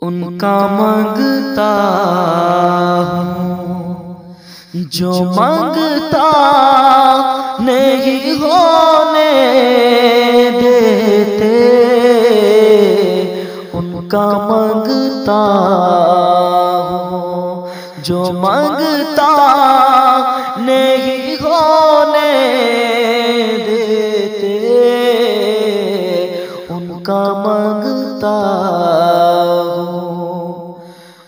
ان کا مانگتا ہوں، جو مانگتا نہیں ہونے دیتے، ان کا مانگتا ہوں، جو مانگتا نہیں ہونے دیتے، ان کا مانگتا ہوں،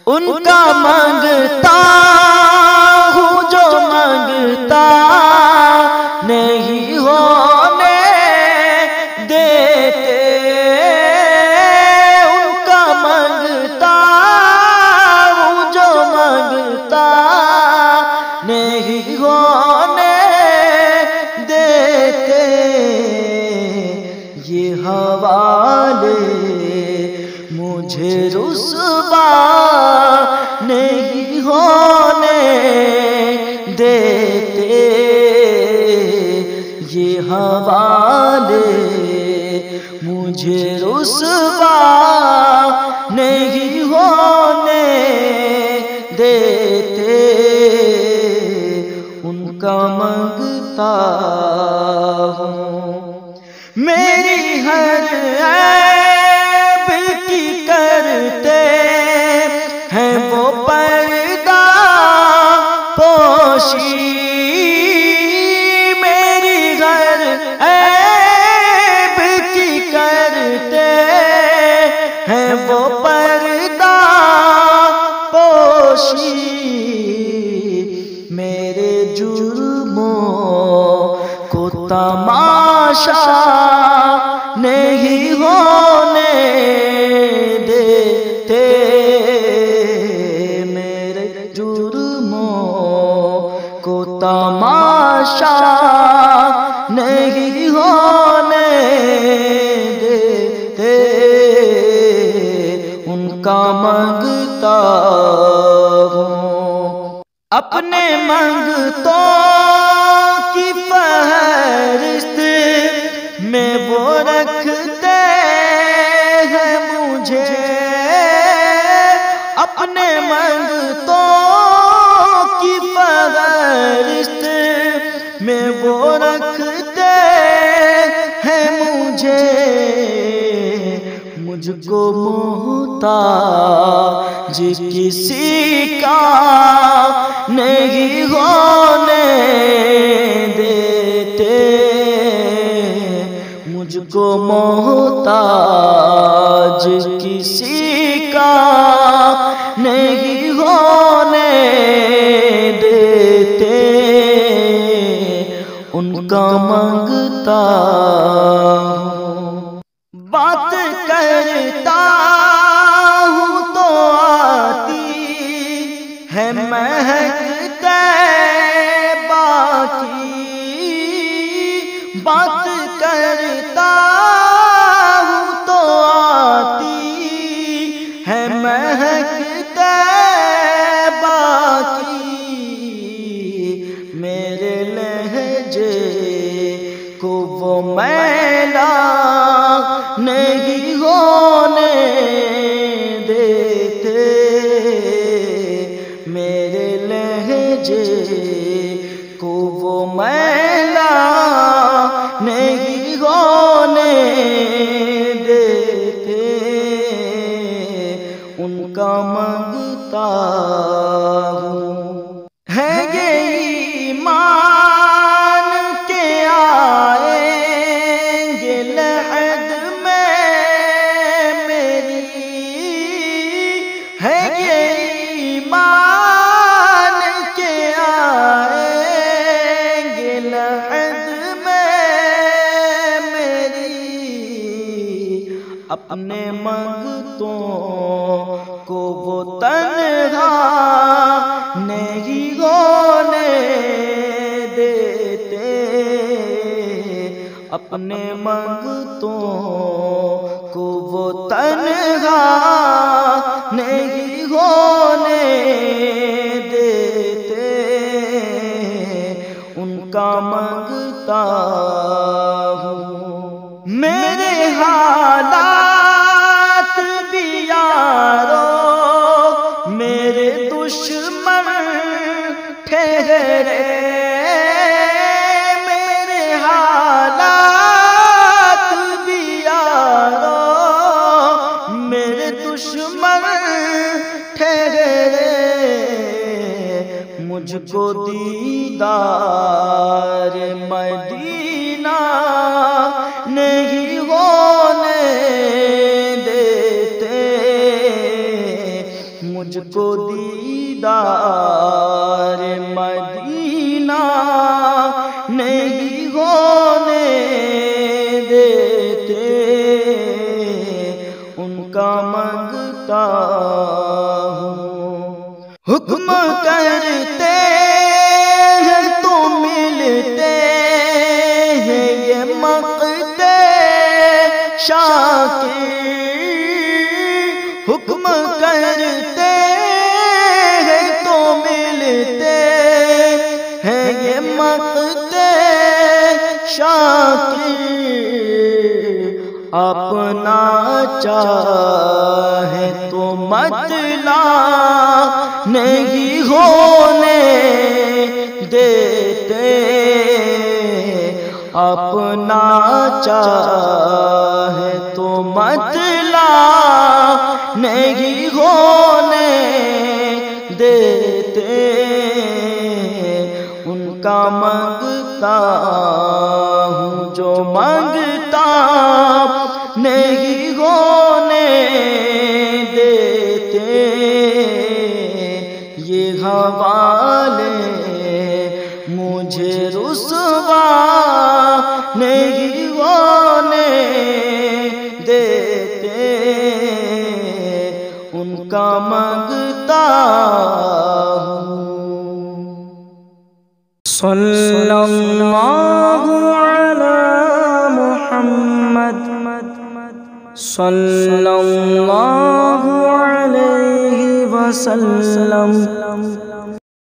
ان کا مانگتا ہوں، جو مانگتا نہیں ہونے دیتے، ان کا مانگتا ہوں، جو مانگتا نہیں ہونے دیتے، یہ حوالے مجھے رسوا نہیں ہونے دیتے، یہ حوالے مجھے رسوا نہیں ہونے دیتے، ان کا مانگتا ہوں، میری ہر عیب کی کرتے ہیں وہ پردہ پوشی، میری ہر عیب کی کرتے ہیں وہ پردہ پوشی، میرے جرموں کو تماشا نہیں ہونے دیتے، میرے جرموں کو تماشا نہیں ہونے دیتے، ان کا مانگتا ہوں، اپنے منگتوں کی فہرست میں وہ رکھتے ہیں مجھے، اپنے منگتوں کی فہرست میں وہ رکھتے ہیں مجھے، مجھ کو محتاج کسی کا نہیں ہونے دیتے، مجھ کو محتاج کسی کا نہیں ہونے دیتے، ان کا مانگتا ہوں، بات کرتا ہوں تو آتی ہے مہک طیبہ کی، بات کرتا ہوں تو آتی ہے مہک طیبہ کی، میرے لہجے کو وہ میلا نہیں ہونے دیتے، میرے لہجے کو وہ میلا نہیں ہونے دیتے، ان کا مانگتا ہوں، ہے یہ ایمان کے آئیں گے لحد میں میری، ہے یہ ایمان کے آئیں گے لحد اپنے منگتوں کو وہ تنہا نہیں ہونے دیتے، اپنے منگتوں کو وہ تنہا نہیں ہونے دیتے، ان کا مانگتا ہوں، میرے حالات بھی یارو مدینہ نہیں ہونے دیتے، مجھ کو دیدار مدینہ نہیں ہونے دیتے، ان کا مانگتا ہوں۔ حکم کرتے ہیں تو ملتے ہیں یہ مقتے شاکر، حکم کرتے ہیں تو ملتے ہیں یہ مقتے شاکر، اپنا چاہے تو مطلع نہیں ہونے دیتے، اپنا چاہے تو مطلع نہیں ہونے دیتے، ان کا مانگتا ہوں جو مانگتا نہیں ہونے دیتے، یہ حوالے مجھے رسوا نہیں ہونے دیتے، ان کا مانگتا ہوں۔ صلی اللہ علی محمد صلی اللہ علیہ وسلم۔